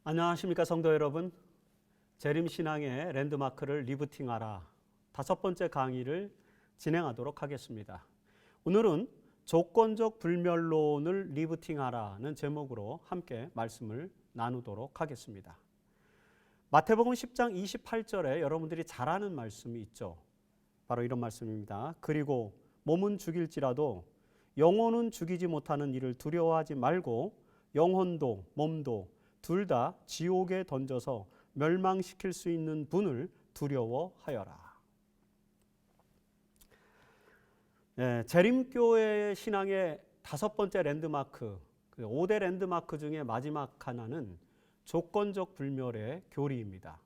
안녕하십니까 성도 여러분. 재림신앙의 랜드마크를 리부팅하라 5번째 강의를 진행하도록 하겠습니다. 오늘은 조건적 불멸론을 리부팅하라는 제목으로 함께 말씀을 나누도록 하겠습니다. 마태복음 10장 28절에 여러분들이 잘 아는 말씀이 있죠. 바로 이런 말씀입니다. 그리고 몸은 죽일지라도 영혼은 죽이지 못하는 일을 두려워하지 말고 영혼도 몸도 둘 다 지옥에 던져서 멸망시킬 수 있는 분을 두려워하여라. 재림교회 신앙의 5번째 랜드마크, 5대 랜드마크 중에 마지막 하나는 조건적 불멸의 교리입니다.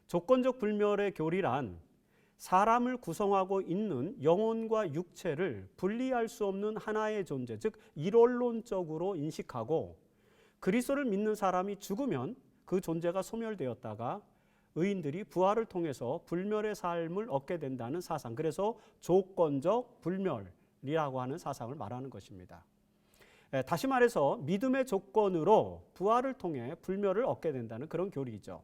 조건적 불멸의 교리란 사람을 구성하고 있는 영혼과 육체를 분리할 수 없는 하나의 존재, 즉 일원론적으로 인식하고 그리스도를 믿는 사람이 죽으면 그 존재가 소멸되었다가 의인들이 부활을 통해서 불멸의 삶을 얻게 된다는 사상, 그래서 조건적 불멸이라고 하는 사상을 말하는 것입니다. 다시 말해서 믿음의 조건으로 부활을 통해 불멸을 얻게 된다는 그런 교리이죠.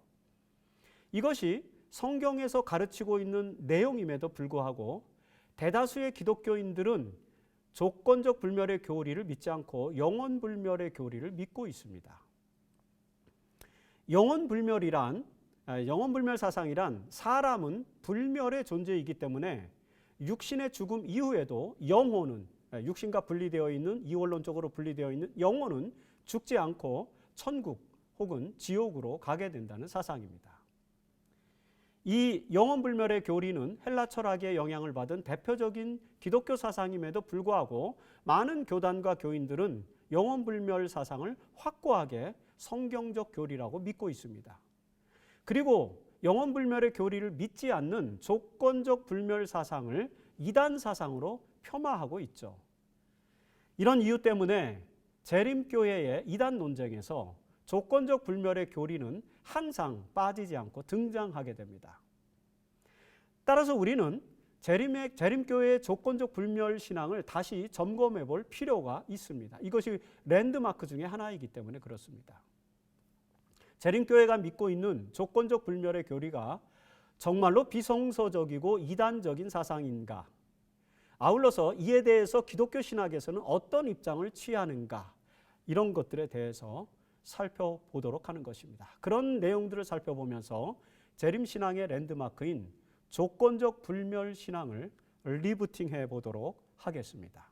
이것이 성경에서 가르치고 있는 내용임에도 불구하고 대다수의 기독교인들은 조건적 불멸의 교리를 믿지 않고 영원 불멸의 교리를 믿고 있습니다. 영원 불멸 사상이란 사람은 불멸의 존재이기 때문에 육신의 죽음 이후에도 영혼은, 육신과 분리되어 있는, 이원론적으로 분리되어 있는 영혼은 죽지 않고 천국 혹은 지옥으로 가게 된다는 사상입니다. 이 영원불멸의 교리는 헬라 철학의 영향을 받은 대표적인 기독교 사상임에도 불구하고 많은 교단과 교인들은 영원불멸 사상을 확고하게 성경적 교리라고 믿고 있습니다. 그리고 영원불멸의 교리를 믿지 않는 조건적 불멸 사상을 이단 사상으로 폄하하고 있죠. 이런 이유 때문에 재림교회의 이단 논쟁에서 조건적 불멸의 교리는 항상 빠지지 않고 등장하게 됩니다. 따라서 우리는 재림교회의 조건적 불멸 신앙을 다시 점검해 볼 필요가 있습니다. 이것이 랜드마크 중에 하나이기 때문에 그렇습니다. 재림교회가 믿고 있는 조건적 불멸의 교리가 정말로 비성서적이고 이단적인 사상인가? 아울러서 이에 대해서 기독교 신학에서는 어떤 입장을 취하는가? 이런 것들에 대해서 살펴보도록 하는 것입니다. 그런 내용들을 살펴보면서 재림신앙의 랜드마크인 조건적 불멸 신앙을 리부팅해 보도록 하겠습니다.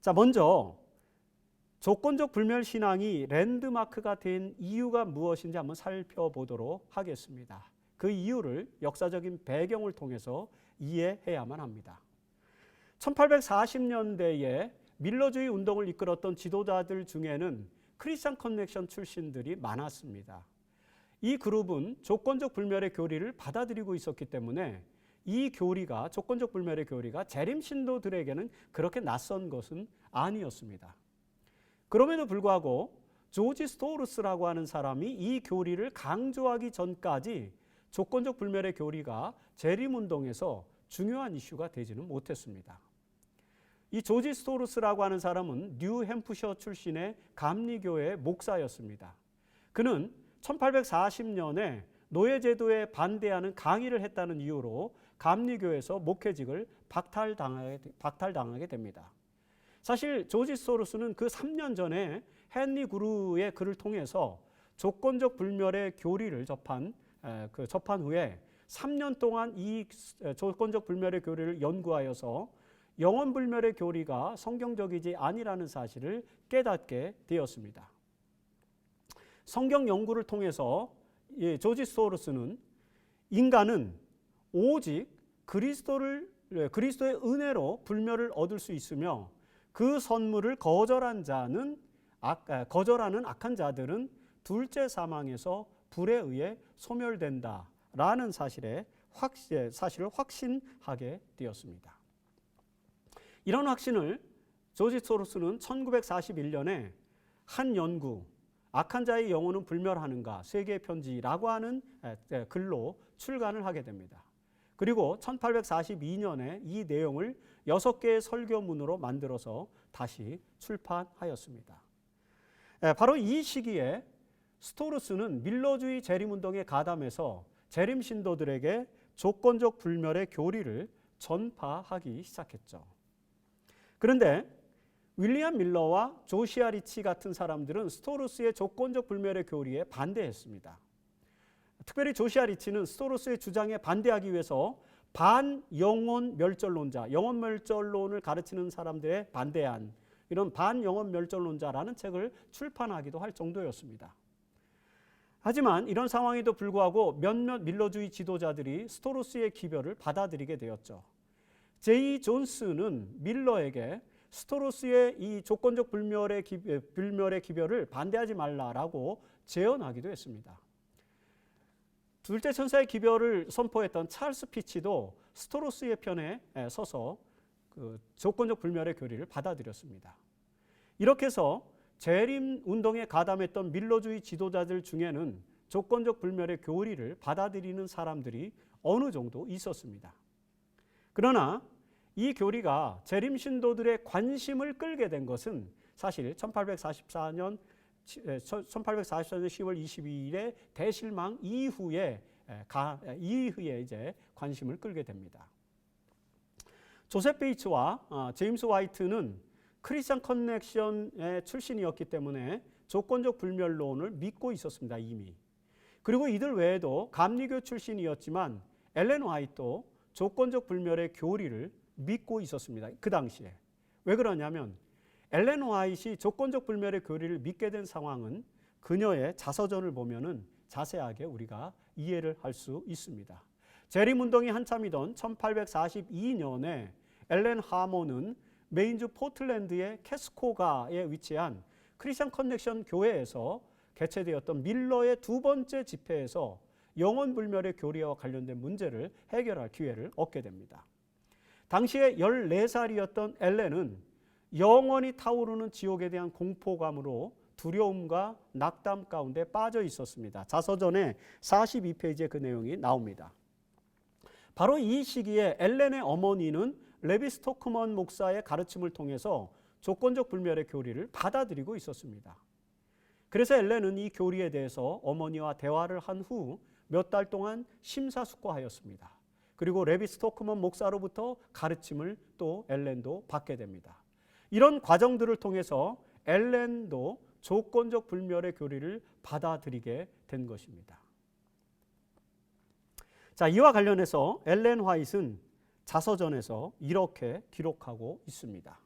자, 먼저 조건적 불멸 신앙이 랜드마크가 된 이유가 무엇인지 한번 살펴보도록 하겠습니다. 그 이유를 역사적인 배경을 통해서 이해해야만 합니다. 1840년대에 밀러주의 운동을 이끌었던 지도자들 중에는 크리스천 커넥션 출신들이 많았습니다. 이 그룹은 조건적 불멸의 교리를 받아들이고 있었기 때문에 이 교리가, 조건적 불멸의 교리가 재림 신도들에게는 그렇게 낯선 것은 아니었습니다. 그럼에도 불구하고 조지 스토우루스라고 하는 사람이 이 교리를 강조하기 전까지 조건적 불멸의 교리가 재림 운동에서 중요한 이슈가 되지는 못했습니다. 이 조지 스토우루스라고 하는 사람은 뉴햄프셔 출신의 감리교회의 목사였습니다. 그는 1840년에 노예제도에 반대하는 강의를 했다는 이유로 감리교회에서 목회직을 박탈당하게 됩니다. 사실 조지 스토우루스는 그 3년 전에 헨리 구루의 글을 통해서 조건적 불멸의 교리를 접한 후에 3년 동안 이 조건적 불멸의 교리를 연구하여서 영원불멸의 교리가 성경적이지 아니라는 사실을 깨닫게 되었습니다. 성경 연구를 통해서 조지 스토우루스는 인간은 오직 그리스도의 은혜로 불멸을 얻을 수 있으며 그 선물을 거절하는 악한 자들은 둘째 사망에서 불에 의해 소멸된다라는 사실을 확신하게 되었습니다. 이런 확신을 조지 스토우루스는 1941년에 한 연구, 악한 자의 영혼은 불멸하는가, 세계의 편지라고 하는 글로 출간을 하게 됩니다. 그리고 1842년에 이 내용을 6개의 설교문으로 만들어서 다시 출판하였습니다. 바로 이 시기에 스토르스는 밀러주의 재림운동에 가담해서 재림 신도들에게 조건적 불멸의 교리를 전파하기 시작했죠. 그런데 윌리엄 밀러와 조시아 리치 같은 사람들은 스토르스의 조건적 불멸의 교리에 반대했습니다. 특별히 조시아 리치는 스토르스의 주장에 반대하기 위해서 반영혼 멸절론자, 영혼 멸절론을 가르치는 사람들에 반대한 이런 반영혼 멸절론자라는 책을 출판하기도 할 정도였습니다. 하지만 이런 상황에도 불구하고 몇몇 밀러주의 지도자들이 스토르스의 기별을 받아들이게 되었죠. 제이 존스는 밀러에게 스토르스의 이 조건적 불멸의 기별을 반대하지 말라라고 제언하기도 했습니다. 둘째 천사의 기별을 선포했던 찰스 피치도 스토르스의 편에 서서 그 조건적 불멸의 교리를 받아들였습니다. 이렇게 해서 재림 운동에 가담했던 밀러주의 지도자들 중에는 조건적 불멸의 교리를 받아들이는 사람들이 어느 정도 있었습니다. 그러나 이 교리가 재림 신도들의 관심을 끌게 된 것은 사실 1844년 10월 22일의 대실망 이후에 이제 관심을 끌게 됩니다. 조셉 베이츠와 제임스 화이트는 크리스천 커넥션의 출신이었기 때문에 조건적 불멸론을 믿고 있었습니다. 이미. 그리고 이들 외에도 감리교 출신이었지만 엘렌 화이트도 조건적 불멸의 교리를 믿고 있었습니다. 그 당시에. 왜 그러냐면 엘렌 화이트이 조건적 불멸의 교리를 믿게 된 상황은 그녀의 자서전을 보면은 자세하게 우리가 이해를 할 수 있습니다. 재림운동이 한참이던 1842년에 엘렌 하모는 메인주 포틀랜드의 캐스코가에 위치한 크리스천 커넥션 교회에서 개최되었던 밀러의 두 번째 집회에서 영혼불멸의 교리와 관련된 문제를 해결할 기회를 얻게 됩니다. 당시에 14살이었던 엘렌은 영원히 타오르는 지옥에 대한 공포감으로 두려움과 낙담 가운데 빠져 있었습니다. 자서전의 42페이지에 그 내용이 나옵니다. 바로 이 시기에 엘렌의 어머니는 레비 스토크먼 목사의 가르침을 통해서 조건적 불멸의 교리를 받아들이고 있었습니다. 그래서 엘렌은 이 교리에 대해서 어머니와 대화를 한 후 몇 달 동안 심사숙고하였습니다. 그리고 레비 스토크먼 목사로부터 가르침을 또 엘렌도 받게 됩니다. 이런 과정들을 통해서 엘렌도 조건적 불멸의 교리를 받아들이게 된 것입니다. 자, 이와 관련해서 엘렌 화이트는 자서전에서 이렇게 기록하고 있습니다.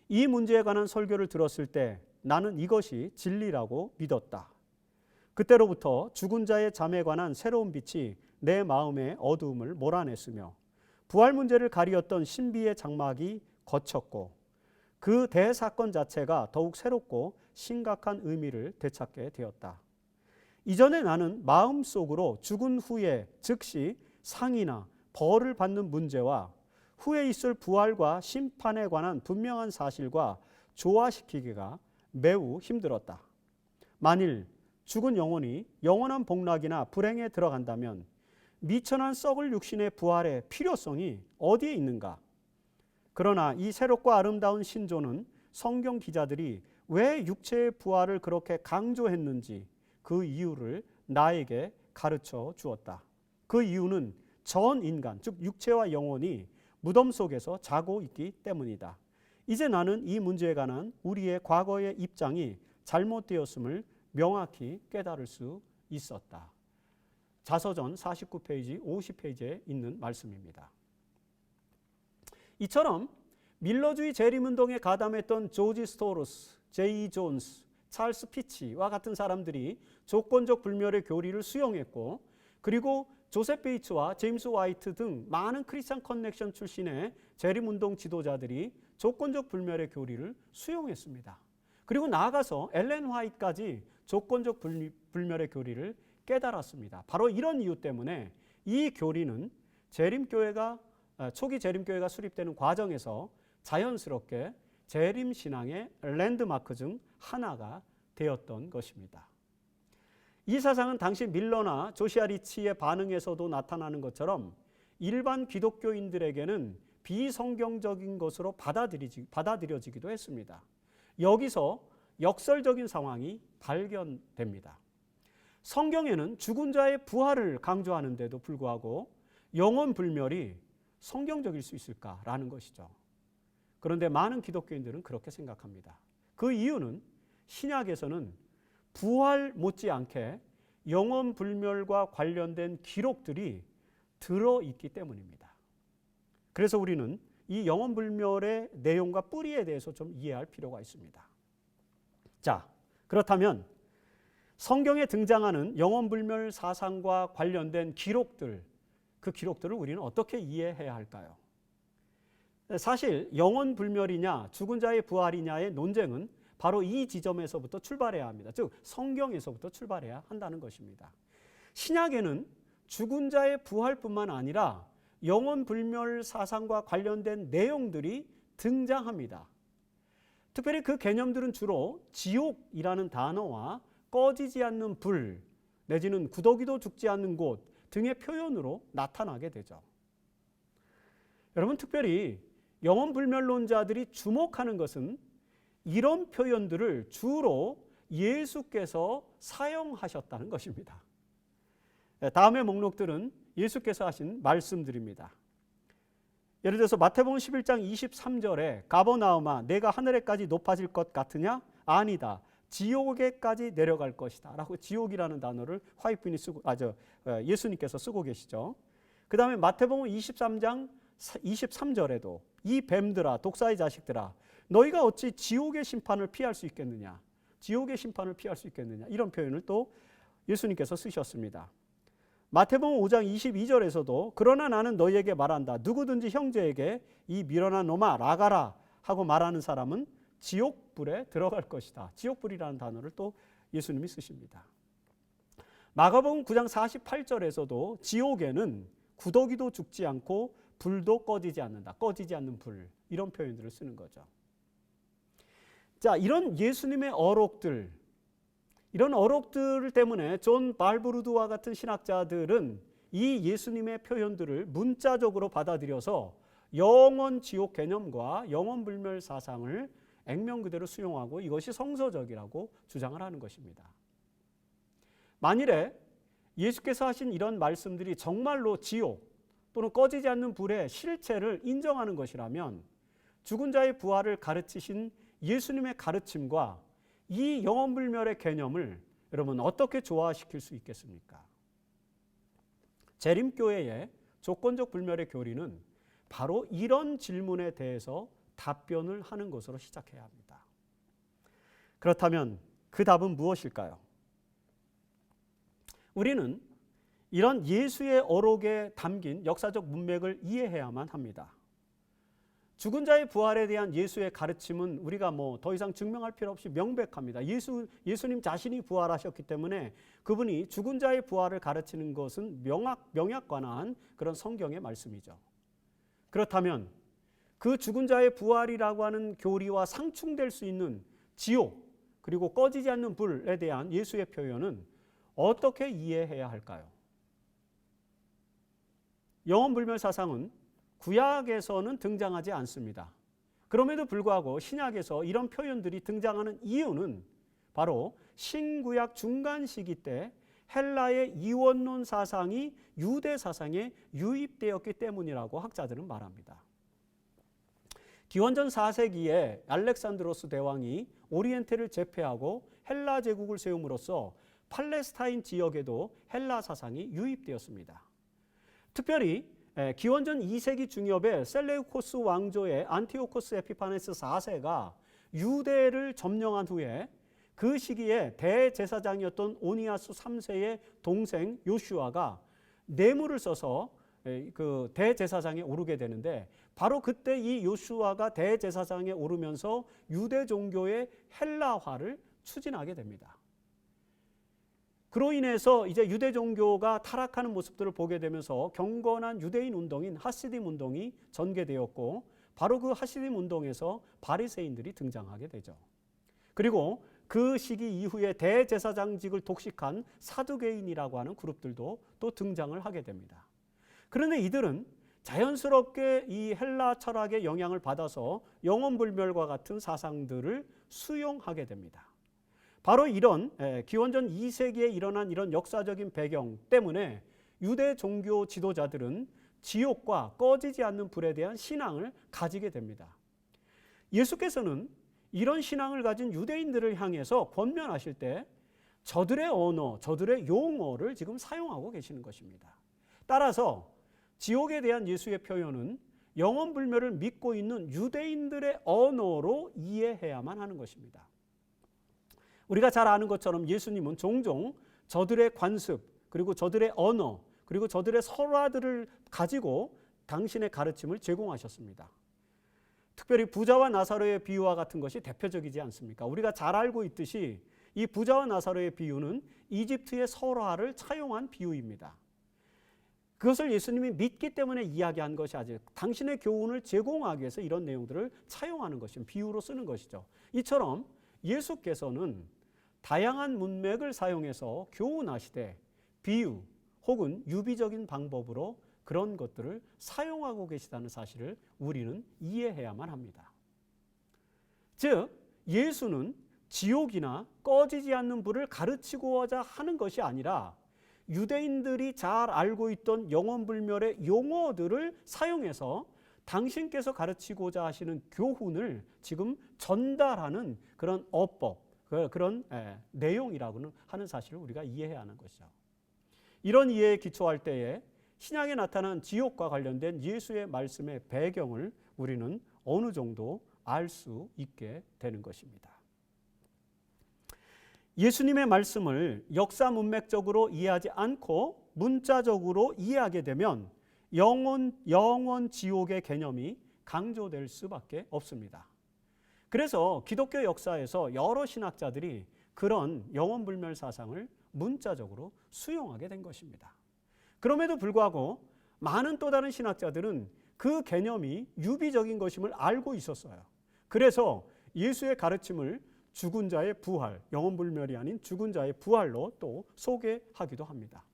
이 문제에 관한 설교를 들었을 때 나는 이것이 진리라고 믿었다. 그때로부터 죽은 자의 잠에 관한 새로운 빛이 내 마음의 어두움을 몰아냈으며 부활 문제를 가리었던 신비의 장막이 거쳤고 그 대사건 자체가 더욱 새롭고 심각한 의미를 되찾게 되었다. 이전에 나는 마음속으로 죽은 후에 즉시 상이나 벌을 받는 문제와 후에 있을 부활과 심판에 관한 분명한 사실과 조화시키기가 매우 힘들었다. 만일 죽은 영혼이 영원한 복락이나 불행에 들어간다면 미천한 썩을 육신의 부활의 필요성이 어디에 있는가? 그러나 이 새롭고 아름다운 신조는 성경 기자들이 왜 육체의 부활을 그렇게 강조했는지 그 이유를 나에게 가르쳐 주었다. 그 이유는 전 인간, 즉 육체와 영혼이 무덤 속에서 자고 있기 때문이다. 이제 나는 이 문제에 관한 우리의 과거의 입장이 잘못되었음을 명확히 깨달을 수 있었다. 자서전 49페이지, 50페이지에 있는 말씀입니다. 이처럼 밀러주의 재림운동에 가담했던 조지 스토르스, 제이 존스, 찰스 피치와 같은 사람들이 조건적 불멸의 교리를 수용했고 그리고 조셉 베이츠와 제임스 화이트 등 많은 크리스천 커넥션 출신의 재림운동 지도자들이 조건적 불멸의 교리를 수용했습니다. 그리고 나아가서 엘렌 화이트까지 조건적 불멸의 교리를 깨달았습니다. 바로 이런 이유 때문에 이 교리는 초기 재림교회가 수립되는 과정에서 자연스럽게 재림신앙의 랜드마크 중 하나가 되었던 것입니다. 이 사상은 당시 밀러나 조시아 리치의 반응에서도 나타나는 것처럼 일반 기독교인들에게는 비성경적인 것으로 받아들여지기도 했습니다. 여기서 역설적인 상황이 발견됩니다. 성경에는 죽은 자의 부활을 강조하는데도 불구하고 영혼 불멸이 성경적일 수 있을까라는 것이죠. 그런데 많은 기독교인들은 그렇게 생각합니다. 그 이유는 신약에서는 부활 못지않게 영혼 불멸과 관련된 기록들이 들어있기 때문입니다. 그래서 우리는 이 영혼 불멸의 내용과 뿌리에 대해서 좀 이해할 필요가 있습니다. 자, 그렇다면 성경에 등장하는 영혼 불멸 사상과 관련된 기록들, 그 기록들을 우리는 어떻게 이해해야 할까요? 사실 영혼 불멸이냐 죽은 자의 부활이냐의 논쟁은 바로 이 지점에서부터 출발해야 합니다. 즉 성경에서부터 출발해야 한다는 것입니다. 신약에는 죽은 자의 부활뿐만 아니라 영혼 불멸 사상과 관련된 내용들이 등장합니다. 특별히 그 개념들은 주로 지옥이라는 단어와 꺼지지 않는 불 내지는 구더기도 죽지 않는 곳 등의 표현으로 나타나게 되죠. 여러분, 특별히 영혼불멸론자들이 주목하는 것은 이런 표현들을 주로 예수께서 사용하셨다는 것입니다. 다음의 목록들은 예수께서 하신 말씀들입니다. 예를 들어서 마태복음 11장 23절에 가버나움아 내가 하늘에까지 높아질 것 같으냐? 아니다. 지옥에까지 내려갈 것이다 라고 지옥이라는 단어를 화이트분이 쓰고 예수님께서 쓰고 계시죠. 그 다음에 마태복음 23장 23절에도 이 뱀들아 독사의 자식들아 너희가 어찌 지옥의 심판을 피할 수 있겠느냐, 지옥의 심판을 피할 수 있겠느냐, 이런 표현을 또 예수님께서 쓰셨습니다. 마태복음 5장 22절에서도 그러나 나는 너희에게 말한다. 누구든지 형제에게 이 미련한 놈아 나가라 하고 말하는 사람은 지옥불에 들어갈 것이다. 지옥불이라는 단어를 또 예수님이 쓰십니다. 마가복음 9장 48절에서도 지옥에는 구더기도 죽지 않고 불도 꺼지지 않는다. 꺼지지 않는 불, 이런 표현들을 쓰는 거죠. 자, 이런 예수님의 어록들, 이런 어록들 때문에 존 발브루드와 같은 신학자들은 이 예수님의 표현들을 문자적으로 받아들여서 영원 지옥 개념과 영원 불멸 사상을 액면 그대로 수용하고 이것이 성서적이라고 주장을 하는 것입니다. 만일에 예수께서 하신 이런 말씀들이 정말로 지옥 또는 꺼지지 않는 불의 실체를 인정하는 것이라면 죽은 자의 부활을 가르치신 예수님의 가르침과 이 영원불멸의 개념을 여러분 어떻게 조화시킬 수 있겠습니까? 재림교회의 조건적 불멸의 교리는 바로 이런 질문에 대해서 답변을 하는 것으로 시작해야 합니다. 그렇다면 그 답은 무엇일까요? 우리는 이런 예수의 어록에 담긴 역사적 문맥을 이해해야만 합니다. 죽은 자의 부활에 대한 예수의 가르침은 우리가 더 이상 증명할 필요 없이 명백합니다. 예수님 자신이 부활하셨기 때문에 그분이 죽은 자의 부활을 가르치는 것은 명약관한 그런 성경의 말씀이죠. 그렇다면 그 죽은 자의 부활이라고 하는 교리와 상충될 수 있는 지옥 그리고 꺼지지 않는 불에 대한 예수의 표현은 어떻게 이해해야 할까요? 영혼불멸 사상은 구약에서는 등장하지 않습니다. 그럼에도 불구하고 신약에서 이런 표현들이 등장하는 이유는 바로 신구약 중간 시기 때 헬라의 이원론 사상이 유대 사상에 유입되었기 때문이라고 학자들은 말합니다. 기원전 4세기에 알렉산드로스 대왕이 오리엔테를 제패하고 헬라 제국을 세움으로써 팔레스타인 지역에도 헬라 사상이 유입되었습니다. 특별히 기원전 2세기 중엽에 셀레우코스 왕조의 안티오코스 에피파네스 4세가 유대를 점령한 후에 그 시기에 대제사장이었던 오니아스 3세의 동생 요슈아가 뇌물을 써서 그 대제사장에 오르게 되는데 바로 그때 이 요슈아가 대제사장에 오르면서 유대 종교의 헬라화를 추진하게 됩니다. 그로 인해서 이제 유대 종교가 타락하는 모습들을 보게 되면서 경건한 유대인 운동인 하시딤 운동이 전개되었고 바로 그 하시딤 운동에서 바리새인들이 등장하게 되죠. 그리고 그 시기 이후에 대제사장직을 독식한 사두개인이라고 하는 그룹들도 또 등장을 하게 됩니다. 그런데 이들은 자연스럽게 이 헬라 철학의 영향을 받아서 영혼불멸과 같은 사상들을 수용하게 됩니다. 바로 이런 기원전 2세기에 일어난 이런 역사적인 배경 때문에 유대 종교 지도자들은 지옥과 꺼지지 않는 불에 대한 신앙을 가지게 됩니다. 예수께서는 이런 신앙을 가진 유대인들을 향해서 권면하실 때 저들의 언어, 저들의 용어를 지금 사용하고 계시는 것입니다. 따라서 지옥에 대한 예수의 표현은 영원불멸을 믿고 있는 유대인들의 언어로 이해해야만 하는 것입니다. 우리가 잘 아는 것처럼 예수님은 종종 저들의 관습, 그리고 저들의 언어, 그리고 저들의 설화들을 가지고 당신의 가르침을 제공하셨습니다. 특별히 부자와 나사로의 비유와 같은 것이 대표적이지 않습니까? 우리가 잘 알고 있듯이 이 부자와 나사로의 비유는 이집트의 설화를 차용한 비유입니다. 그것을 예수님이 믿기 때문에 이야기한 것이 아니라 당신의 교훈을 제공하기 위해서 이런 내용들을 차용하는 것입니다. 비유로 쓰는 것이죠. 이처럼 예수께서는 다양한 문맥을 사용해서 교훈하시되 비유 혹은 유비적인 방법으로 그런 것들을 사용하고 계시다는 사실을 우리는 이해해야만 합니다. 즉 예수는 지옥이나 꺼지지 않는 불을 가르치고자 하는 것이 아니라 유대인들이 잘 알고 있던 영원불멸의 용어들을 사용해서 당신께서 가르치고자 하시는 교훈을 지금 전달하는 그런 어법, 그런 내용이라고는 하는 사실을 우리가 이해해야 하는 것이죠. 이런 이해에 기초할 때에 신약에 나타난 지옥과 관련된 예수의 말씀의 배경을 우리는 어느 정도 알 수 있게 되는 것입니다. 예수님의 말씀을 역사 문맥적으로 이해하지 않고 문자적으로 이해하게 되면 영원 지옥의 개념이 강조될 수밖에 없습니다. 그래서 기독교 역사에서 여러 신학자들이 그런 영원불멸 사상을 문자적으로 수용하게 된 것입니다. 그럼에도 불구하고 많은 또 다른 신학자들은 그 개념이 유비적인 것임을 알고 있었어요. 그래서 예수의 가르침을 죽은 자의 부활, 영원불멸이 아닌 죽은 자의 부활로 또 소개하기도 합니다.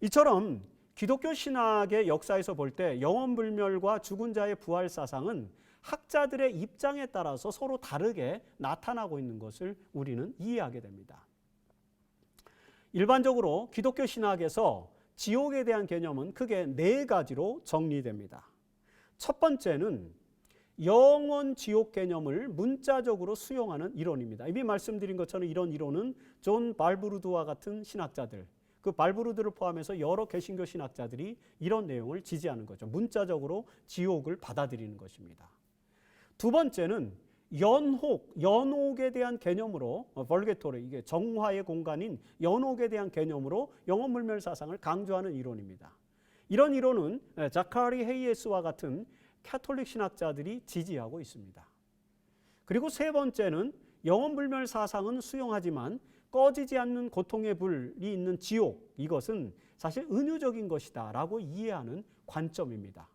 이처럼 기독교 신학의 역사에서 볼 때 영원불멸과 죽은 자의 부활 사상은 학자들의 입장에 따라서 서로 다르게 나타나고 있는 것을 우리는 이해하게 됩니다. 일반적으로 기독교 신학에서 지옥에 대한 개념은 크게 4가지로 정리됩니다. 첫 번째는 영원 지옥 개념을 문자적으로 수용하는 이론입니다. 이미 말씀드린 것처럼 이런 이론은 존 발브루드와 같은 신학자들, 그 발브루드를 포함해서 여러 개신교 신학자들이 이런 내용을 지지하는 거죠. 문자적으로 지옥을 받아들이는 것입니다. 두 번째는 연옥에 대한 개념으로 벌게토르, 이게 정화의 공간인 연옥에 대한 개념으로 영원불멸 사상을 강조하는 이론입니다. 이런 이론은 자카리 헤이에스와 같은 캐톨릭 신학자들이 지지하고 있습니다. 그리고 세 번째는 영원불멸 사상은 수용하지만 꺼지지 않는 고통의 불이 있는 지옥, 이것은 사실 은유적인 것이다 라고 이해하는 관점입니다.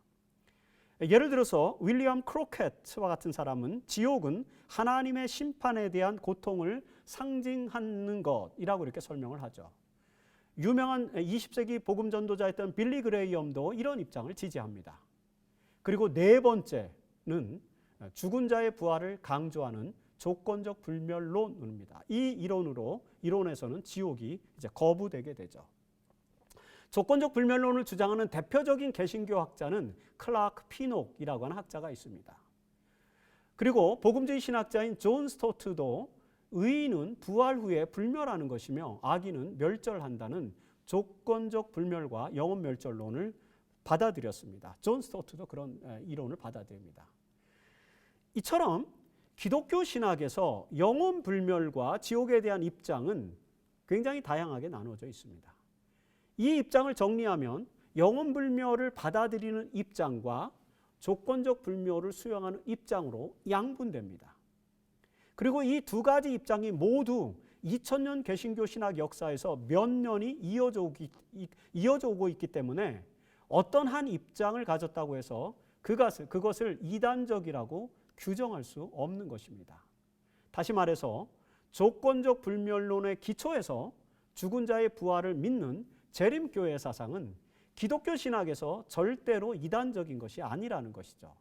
예를 들어서 윌리엄 크로켓과 같은 사람은 지옥은 하나님의 심판에 대한 고통을 상징하는 것이라고 이렇게 설명을 하죠. 유명한 20세기 복음 전도자였던 빌리 그레이엄도 이런 입장을 지지합니다. 그리고 네 번째는 죽은 자의 부활을 강조하는 조건적 불멸론입니다. 이 이론에서는 지옥이 이제 거부되게 되죠. 조건적 불멸론을 주장하는 대표적인 개신교 학자는 클라크 피녹이라고 하는 학자가 있습니다. 그리고 복음주의 신학자인 존 스토트도 의인은 부활 후에 불멸하는 것이며 악인은 멸절한다는 조건적 불멸과 영원 멸절론을 받아들였습니다. 존 스토트도 그런 이론을 받아들입니다. 이처럼 기독교 신학에서 영원 불멸과 지옥에 대한 입장은 굉장히 다양하게 나누어져 있습니다. 이 입장을 정리하면 영원 불멸을 받아들이는 입장과 조건적 불멸을 수용하는 입장으로 양분됩니다. 그리고 이 두 가지 입장이 모두 2000년 개신교 신학 역사에서 몇 년이 이어져 오고 있기 때문에 어떤 한 입장을 가졌다고 해서 그것을 이단적이라고 규정할 수 없는 것입니다. 다시 말해서 조건적 불멸론의 기초에서 죽은 자의 부활을 믿는 재림교회 사상은 기독교 신학에서 절대로 이단적인 것이 아니라는 것이죠.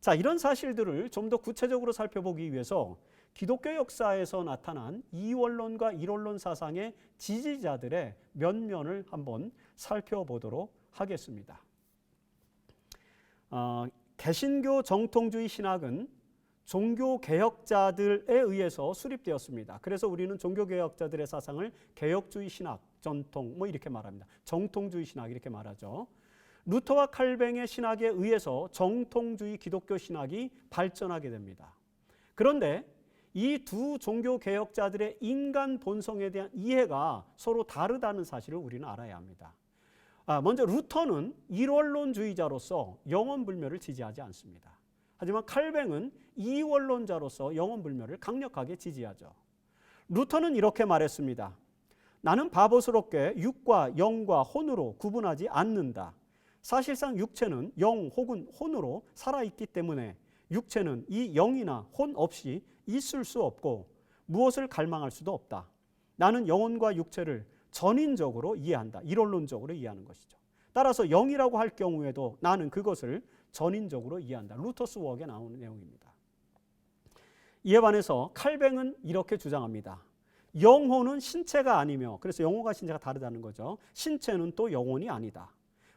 자, 이런 사실들을 좀 더 구체적으로 살펴보기 위해서 기독교 역사에서 나타난 이원론과 일원론 사상의 지지자들의 면면을 한번 살펴보도록 하겠습니다. 개신교 정통주의 신학은 종교개혁자들에 의해서 수립되었습니다. 그래서 우리는 종교개혁자들의 사상을 개혁주의 신학, 전통 이렇게 말합니다. 정통주의 신학 이렇게 말하죠. 루터와 칼뱅의 신학에 의해서 정통주의 기독교 신학이 발전하게 됩니다. 그런데 이 두 종교개혁자들의 인간 본성에 대한 이해가 서로 다르다는 사실을 우리는 알아야 합니다. 먼저 루터는 일원론주의자로서 영원불멸을 지지하지 않습니다. 하지만 칼뱅은 이원론자로서 영원불멸을 강력하게 지지하죠. 루터는 이렇게 말했습니다. 나는 바보스럽게 육과 영과 혼으로 구분하지 않는다. 사실상 육체는 영 혹은 혼으로 살아있기 때문에 육체는 이 영이나 혼 없이 있을 수 없고 무엇을 갈망할 수도 없다. 나는 영혼과 육체를 전인적으로 이해한다. 일원론적으로 이해하는 것이죠. 따라서 영이라고 할 경우에도 나는 그것을 전인적으로 이해한다. 루터스 웍에 나오는 내용입니다. 이에 반해서 칼뱅은 이렇게 주장합니다. 영혼은 신체가 아니며, 그래서 영혼과 신체가 다르다는 거죠. 신체는 또 영혼이 아니다.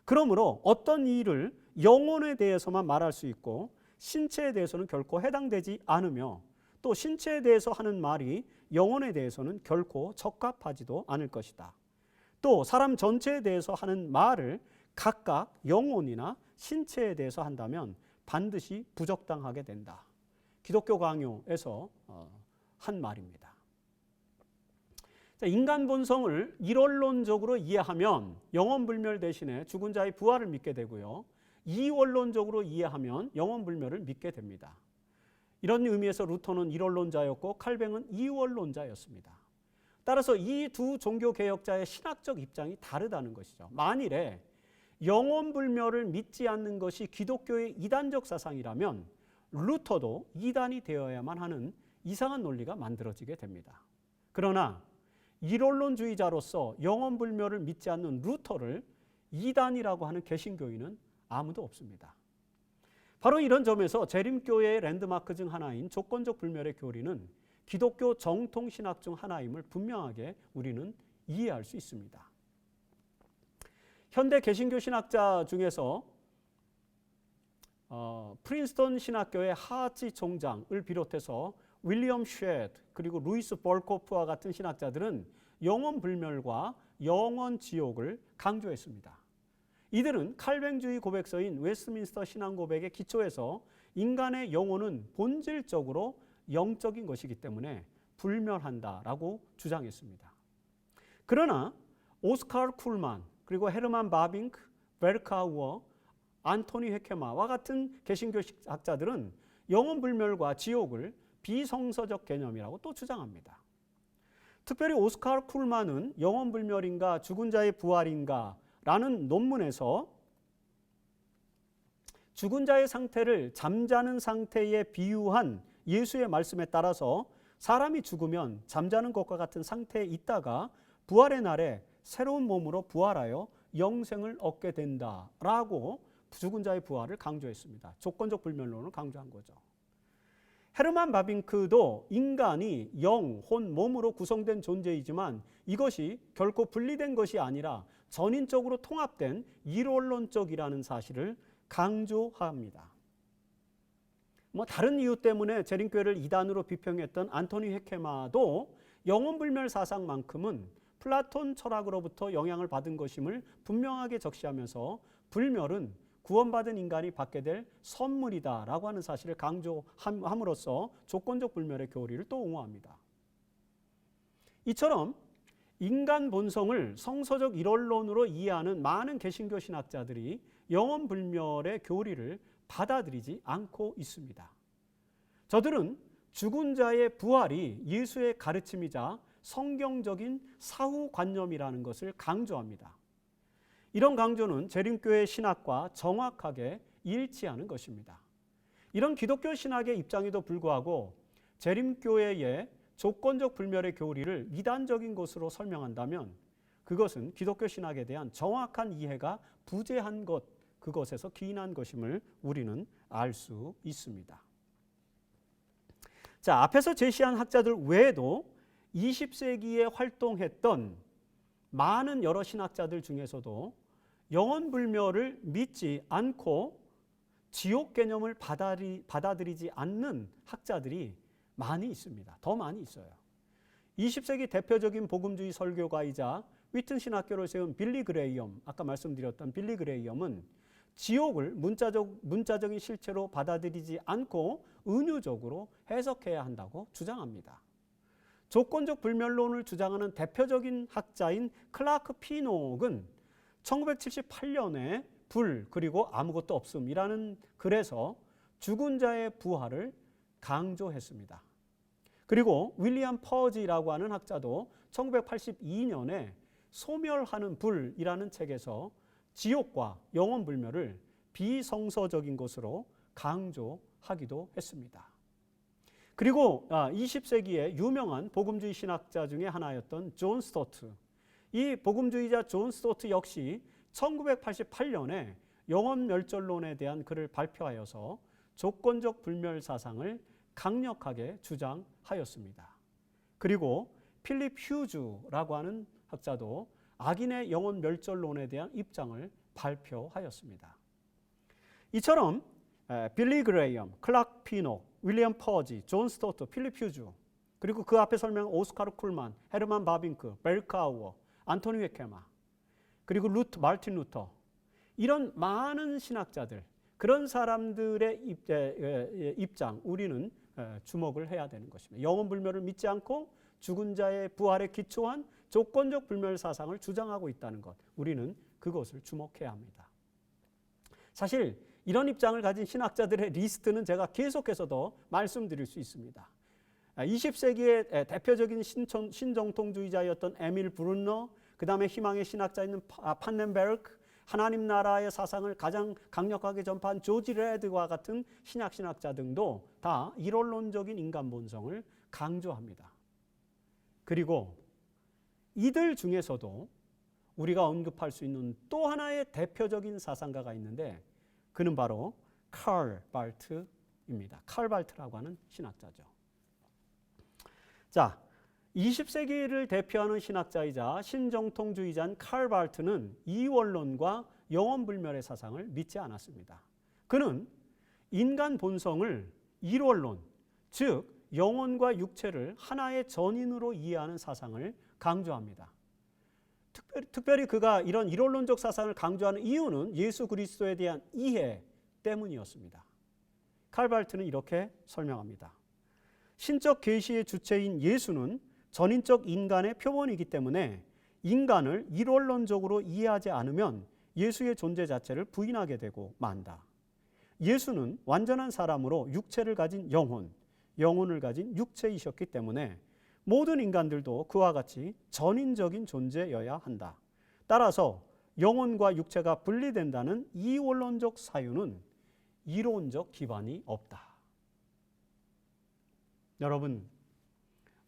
그러므로 어떤 일을 영혼에 대해서만 말할 수 있고 신체에 대해서는 결코 해당되지 않으며, 또 신체에 대해서 하는 말이 영혼에 대해서는 결코 적합하지도 않을 것이다. 또 사람 전체에 대해서 하는 말을 각각 영혼이나 신체에 대해서 한다면 반드시 부적당하게 된다. 기독교 강요에서 한 말입니다. 인간 본성을 일원론적으로 이해하면 영원불멸 대신에 죽은 자의 부활을 믿게 되고요. 이원론적으로 이해하면 영원불멸을 믿게 됩니다. 이런 의미에서 루터는 일원론자였고 칼뱅은 이원론자였습니다. 따라서 이 두 종교개혁자의 신학적 입장이 다르다는 것이죠. 만일에 영원불멸을 믿지 않는 것이 기독교의 이단적 사상이라면 루터도 이단이 되어야만 하는 이상한 논리가 만들어지게 됩니다. 그러나 일원론주의자로서 영원불멸을 믿지 않는 루터를 이단이라고 하는 개신교인은 아무도 없습니다. 바로 이런 점에서 재림교회의 랜드마크 중 하나인 조건적 불멸의 교리는 기독교 정통신학 중 하나임을 분명하게 우리는 이해할 수 있습니다. 현대 개신교 신학자 중에서 프린스턴 신학교의 하치 총장을 비롯해서 윌리엄 쉐드 그리고 루이스 볼코프와 같은 신학자들은 영원불멸과 영원지옥을 강조했습니다. 이들은 칼뱅주의 고백서인 웨스트민스터 신앙고백의 기초에서 인간의 영혼은 본질적으로 영적인 것이기 때문에 불멸한다라고 주장했습니다. 그러나 오스카르 쿨만 그리고 헤르만 바빙크, 베르카우어, 안토니 헤케마와 같은 개신교 학자들은 영원불멸과 지옥을 비성서적 개념이라고 또 주장합니다. 특별히 오스카르 쿨만은 영원불멸인가 죽은 자의 부활인가 라는 논문에서 죽은 자의 상태를 잠자는 상태에 비유한 예수의 말씀에 따라서 사람이 죽으면 잠자는 것과 같은 상태에 있다가 부활의 날에 새로운 몸으로 부활하여 영생을 얻게 된다라고 죽은 자의 부활을 강조했습니다. 조건적 불멸론을 강조한 거죠. 헤르만 바빙크도 인간이 영, 혼, 몸으로 구성된 존재이지만 이것이 결코 분리된 것이 아니라 전인적으로 통합된 일원론적이라는 사실을 강조합니다. 다른 이유 때문에 재림교회를 이단으로 비평했던 안토니 헤케마도 영원불멸 사상만큼은 플라톤 철학으로부터 영향을 받은 것임을 분명하게 적시하면서 불멸은 구원받은 인간이 받게 될 선물이다라고 하는 사실을 강조함으로써 조건적 불멸의 교리를 또 옹호합니다. 이처럼 인간 본성을 성서적 일원론으로 이해하는 많은 개신교 신학자들이 영원불멸의 교리를 받아들이지 않고 있습니다. 저들은 죽은 자의 부활이 예수의 가르침이자 성경적인 사후관념이라는 것을 강조합니다. 이런 강조는 재림교회 신학과 정확하게 일치하는 것입니다. 이런 기독교 신학의 입장에도 불구하고 재림교회의 조건적 불멸의 교리를 이단적인 것으로 설명한다면 그것은 기독교 신학에 대한 정확한 이해가 부재한 것, 그것에서 기인한 것임을 우리는 알 수 있습니다. 자, 앞에서 제시한 학자들 외에도 20세기에 활동했던 많은 여러 신학자들 중에서도 영원불멸을 믿지 않고 지옥 개념을 받아들이지 않는 학자들이 많이 있습니다. 더 많이 있어요. 20세기 대표적인 복음주의 설교가이자 위튼 신학교를 세운 빌리 그레이엄, 아까 말씀드렸던 빌리 그레이엄은 지옥을 문자적인 실체로 받아들이지 않고 은유적으로 해석해야 한다고 주장합니다. 조건적 불멸론을 주장하는 대표적인 학자인 클라크 피녹은 1978년에 불 그리고 아무것도 없음이라는 글에서 죽은 자의 부활을 강조했습니다. 그리고 윌리엄 퍼지라고 하는 학자도 1982년에 소멸하는 불이라는 책에서 지옥과 영원불멸을 비성서적인 것으로 강조하기도 했습니다. 그리고 20세기의 유명한 복음주의 신학자 중에 하나였던 존 스토트, 이 복음주의자 존 스토트 역시 1988년에 영원멸절론에 대한 글을 발표하여서 조건적 불멸 사상을 강력하게 주장하였습니다. 그리고 필립 휴즈라고 하는 학자도 악인의 영원멸절론에 대한 입장을 발표하였습니다. 이처럼 빌리 그레이엄, 클라크 피녹, 윌리엄 퍼지, 존 스토트, 필립 휴즈, 그리고 그 앞에 설명한 오스카르 쿨만, 헤르만 바빙크, 베르카우어, 안토니 웨케마, 그리고 마르틴 루터, 이런 많은 신학자들, 그런 사람들의 입장 우리는 주목을 해야 되는 것입니다. 영원불멸을 믿지 않고 죽은 자의 부활에 기초한 조건적 불멸 사상을 주장하고 있다는 것, 우리는 그것을 주목해야 합니다. 사실 이런 입장을 가진 신학자들의 리스트는 제가 계속해서 더 말씀드릴 수 있습니다. 20세기의 대표적인 신정통주의자였던 에밀 브룬너, 그 다음에 희망의 신학자인 판넨베르크, 하나님 나라의 사상을 가장 강력하게 전파한 조지 레드와 같은 신학자 등도 다 일원론적인 인간 본성을 강조합니다. 그리고 이들 중에서도 우리가 언급할 수 있는 또 하나의 대표적인 사상가가 있는데 그는 바로 칼 발트입니다. 칼 발트라고 하는 신학자죠. 자, 20세기를 대표하는 신학자이자 신정통주의자인 칼 발트는 이원론과 영원불멸의 사상을 믿지 않았습니다. 그는 인간 본성을 일원론, 즉 영혼과 육체를 하나의 전인으로 이해하는 사상을 강조합니다. 특별히 그가 이런 일원론적 사상을 강조하는 이유는 예수 그리스도에 대한 이해 때문이었습니다. 칼 발트는 이렇게 설명합니다. 신적 계시의 주체인 예수는 전인적 인간의 표본이기 때문에 인간을 일원론적으로 이해하지 않으면 예수의 존재 자체를 부인하게 되고 만다. 예수는 완전한 사람으로 육체를 가진 영혼을 가진 육체이셨기 때문에 모든 인간들도 그와 같이 전인적인 존재여야 한다. 따라서 영혼과 육체가 분리된다는 이원론적 사유는 이론적 기반이 없다. 여러분,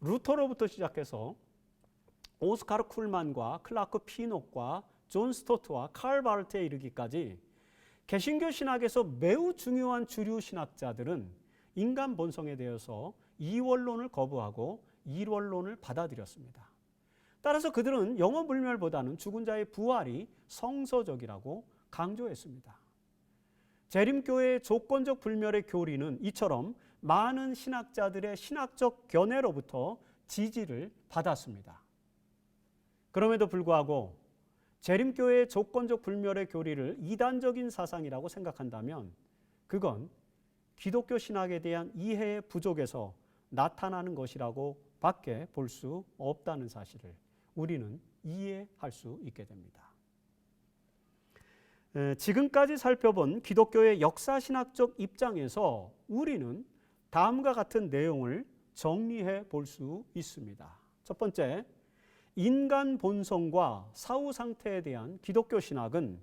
루터로부터 시작해서 오스카르 쿨만과 클라크 피녹과 존 스토트와 칼 바르트에 이르기까지 개신교 신학에서 매우 중요한 주류 신학자들은 인간 본성에 대해서 이원론을 거부하고 일원론을 받아들였습니다. 따라서 그들은 영원불멸보다는 죽은 자의 부활이 성서적이라고 강조했습니다. 재림교회의 조건적 불멸의 교리는 이처럼 많은 신학자들의 신학적 견해로부터 지지를 받았습니다. 그럼에도 불구하고 재림교회의 조건적 불멸의 교리를 이단적인 사상이라고 생각한다면 그건 기독교 신학에 대한 이해의 부족에서 나타나는 것이라고 밖에 볼 수 없다는 사실을 우리는 이해할 수 있게 됩니다. 지금까지 살펴본 기독교의 역사신학적 입장에서 우리는 다음과 같은 내용을 정리해 볼 수 있습니다. 첫 번째, 인간 본성과 사후 상태에 대한 기독교 신학은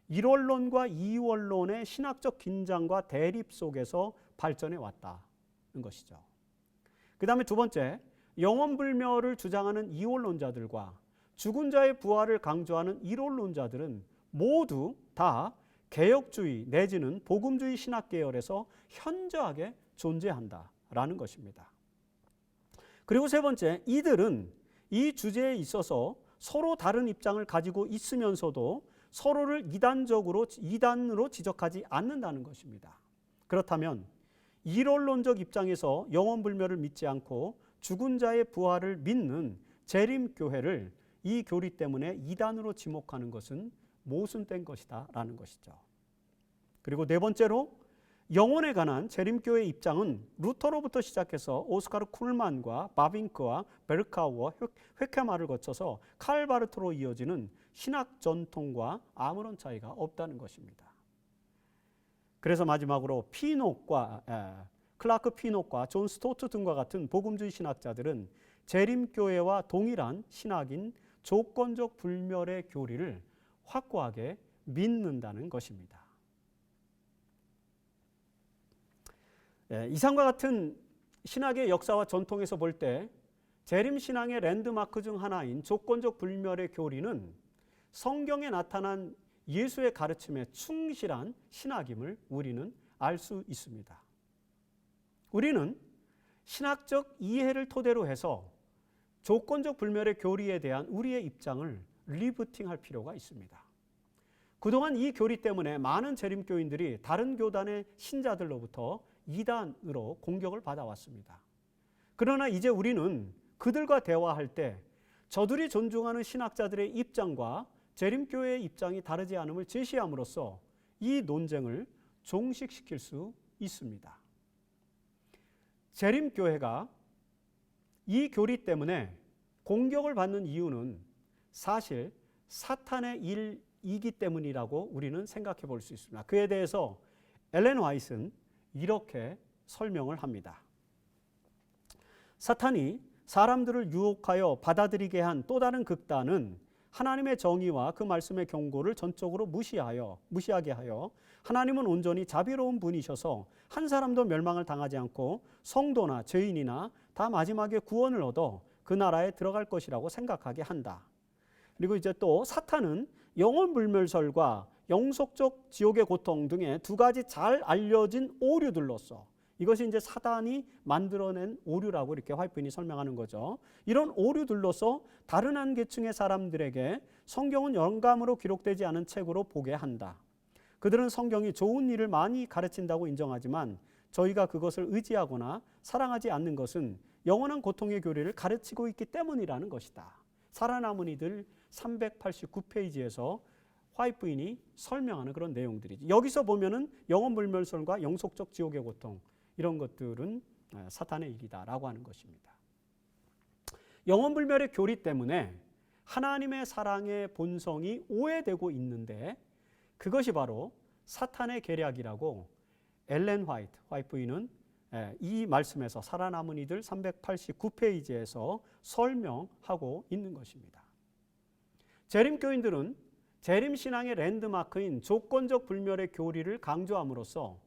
일원론과 이원론의 신학적 긴장과 대립 속에서 발전해 왔다는 것이죠. 그 다음에 두 번째, 영원불멸을 주장하는 이원론자들과 죽은 자의 부활을 강조하는 일원론자들은 모두 다 개혁주의 내지는 복음주의 신학 계열에서 현저하게 존재한다라는 것입니다. 그리고 세 번째, 이들은 이 주제에 있어서 서로 다른 입장을 가지고 있으면서도 서로를 이단으로 지적하지 않는다는 것입니다. 그렇다면 이론론적 입장에서 영원불멸을 믿지 않고 죽은 자의 부활을 믿는 재림교회를 이 교리 때문에 이단으로 지목하는 것은 모순된 것이다 라는 것이죠. 그리고 네 번째로, 영혼에 관한 재림교회의 입장은 루터로부터 시작해서 오스카르 쿨만과 바빙크와 베르카우어, 회케마를 거쳐서 칼바르트로 이어지는 신학 전통과 아무런 차이가 없다는 것입니다. 그래서 마지막으로 클라크 피녹과 존 스토트 등과 같은 복음주의 신학자들은 재림교회와 동일한 신학인 조건적 불멸의 교리를 확고하게 믿는다는 것입니다. 이상과 같은 신학의 역사와 전통에서 볼 때 재림신앙의 랜드마크 중 하나인 조건적 불멸의 교리는 성경에 나타난 예수의 가르침에 충실한 신학임을 우리는 알 수 있습니다. 우리는 신학적 이해를 토대로 해서 조건적 불멸의 교리에 대한 우리의 입장을 리부팅할 필요가 있습니다. 그동안 이 교리 때문에 많은 재림교인들이 다른 교단의 신자들로부터 이단으로 공격을 받아왔습니다. 그러나 이제 우리는 그들과 대화할 때 저들이 존중하는 신학자들의 입장과 재림교회의 입장이 다르지 않음을 제시함으로써 이 논쟁을 종식시킬 수 있습니다. 재림교회가 이 교리 때문에 공격을 받는 이유는 사실 사탄의 일이기 때문이라고 우리는 생각해 볼 수 있습니다. 그에 대해서 엘렌 화이트는 이렇게 설명을 합니다. 사탄이 사람들을 유혹하여 받아들이게 한 또 다른 극단은 하나님의 정의와 그 말씀의 경고를 전적으로 무시하게 하여 하나님은 온전히 자비로운 분이셔서 한 사람도 멸망을 당하지 않고 성도나 죄인이나 다 마지막에 구원을 얻어 그 나라에 들어갈 것이라고 생각하게 한다. 그리고 이제 또 사탄은 영혼불멸설과 영속적 지옥의 고통 등의 두 가지 잘 알려진 오류들로서, 이것이 이제 사단이 만들어낸 오류라고 이렇게 화이트인이 설명하는 거죠. 이런 오류들로서 다른 한 계층의 사람들에게 성경은 영감으로 기록되지 않은 책으로 보게 한다. 그들은 성경이 좋은 일을 많이 가르친다고 인정하지만 저희가 그것을 의지하거나 사랑하지 않는 것은 영원한 고통의 교리를 가르치고 있기 때문이라는 것이다. 살아남은 이들 389페이지에서 화이트인이 설명하는 그런 내용들이죠. 여기서 보면은 영혼불멸설과 영속적 지옥의 고통, 이런 것들은 사탄의 일이다라고 하는 것입니다. 영혼불멸의 교리 때문에 하나님의 사랑의 본성이 오해되고 있는데 그것이 바로 사탄의 계략이라고 엘렌 화이트인은 이 말씀에서 살아남은 이들 389페이지에서 설명하고 있는 것입니다. 재림교인들은 재림신앙의 랜드마크인 조건적 불멸의 교리를 강조함으로써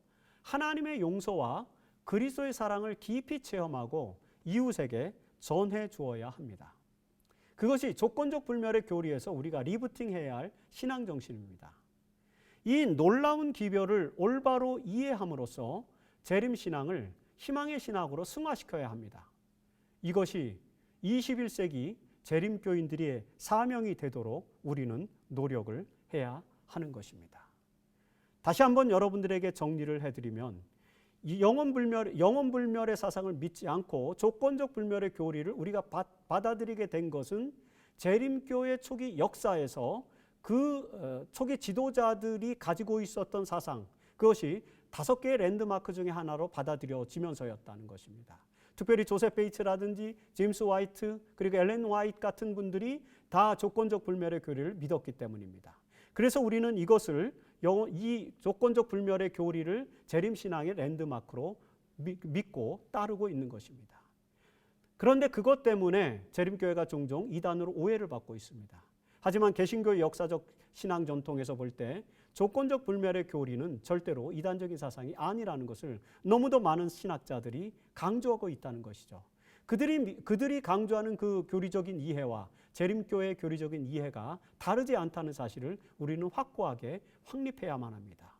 하나님의 용서와 그리스도의 사랑을 깊이 체험하고 이웃에게 전해 주어야 합니다. 그것이 조건적 불멸의 교리에서 우리가 리부팅해야 할 신앙 정신입니다. 이 놀라운 기별을 올바로 이해함으로써 재림신앙을 희망의 신학으로 승화시켜야 합니다. 이것이 21세기 재림교인들의 사명이 되도록 우리는 노력을 해야 하는 것입니다. 다시 한번 여러분들에게 정리를 해드리면 이 영혼불멸의 사상을 믿지 않고 조건적 불멸의 교리를 우리가 받아들이게 된 것은 재림교회 초기 역사에서 그 초기 지도자들이 가지고 있었던 사상, 그것이 5개의 랜드마크 중에 하나로 받아들여지면서였다는 것입니다. 특별히 조셉 베이츠라든지 제임스 화이트 그리고 엘렌 화이트 같은 분들이 다 조건적 불멸의 교리를 믿었기 때문입니다. 그래서 우리는 이것을 이 조건적 불멸의 교리를 재림신앙의 랜드마크로 믿고 따르고 있는 것입니다. 그런데 그것 때문에 재림교회가 종종 이단으로 오해를 받고 있습니다. 하지만 개신교의 역사적 신앙 전통에서 볼 때 조건적 불멸의 교리는 절대로 이단적인 사상이 아니라는 것을 너무도 많은 신학자들이 강조하고 있다는 것이죠. 그들이 강조하는 그 교리적인 이해와 재림교회의 교리적인 이해가 다르지 않다는 사실을 우리는 확고하게 확립해야만 합니다.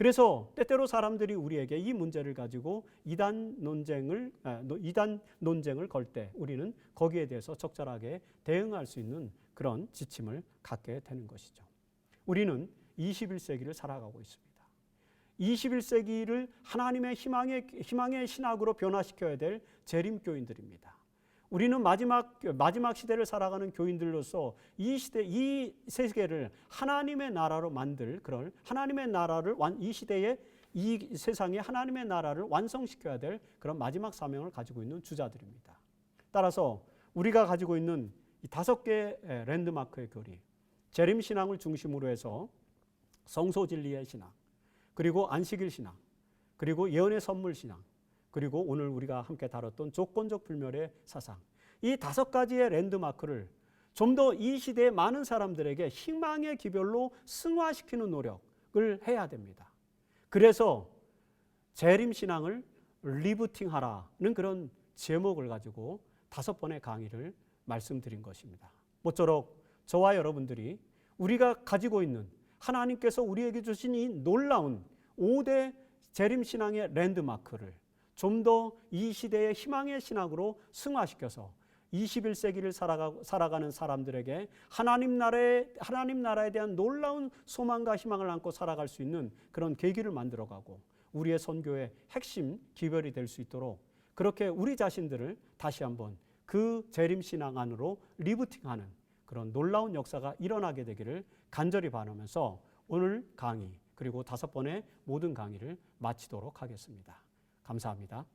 그래서 때때로 사람들이 우리에게 이 문제를 가지고 이단 논쟁을 걸 때 우리는 거기에 대해서 적절하게 대응할 수 있는 그런 지침을 갖게 되는 것이죠. 우리는 21세기를 살아가고 있습니다. 21세기를 하나님의 희망의 신학으로 변화시켜야 될 재림교인들입니다. 우리는 마지막 시대를 살아가는 교인들로서 이 세계를 하나님의 나라로 만들 그런 하나님의 나라를 이 시대에 이 세상에 하나님의 나라를 완성시켜야 될 그런 마지막 사명을 가지고 있는 주자들입니다. 따라서 우리가 가지고 있는 이 5개의 랜드마크의 교리, 재림신앙을 중심으로 해서 성소진리의 신앙, 그리고 안식일 신앙, 그리고 예언의 선물 신앙, 그리고 오늘 우리가 함께 다뤘던 조건적 불멸의 사상, 이 5가지의 랜드마크를 좀 더 이 시대의 많은 사람들에게 희망의 기별로 승화시키는 노력을 해야 됩니다. 그래서 재림신앙을 리부팅하라는 그런 제목을 가지고 5번의 강의를 말씀드린 것입니다. 모쪼록 저와 여러분들이 우리가 가지고 있는 하나님께서 우리에게 주신 이 놀라운 5대 재림신앙의 랜드마크를 좀 더 이 시대의 희망의 신학으로 승화시켜서 21세기를 살아가는 사람들에게 하나님 나라에 대한 놀라운 소망과 희망을 안고 살아갈 수 있는 그런 계기를 만들어가고 우리의 선교의 핵심 기별이 될 수 있도록 그렇게 우리 자신들을 다시 한번 그 재림신앙 안으로 리부팅하는 그런 놀라운 역사가 일어나게 되기를 간절히 바라면서 오늘 강의 그리고 5번의 모든 강의를 마치도록 하겠습니다. 감사합니다.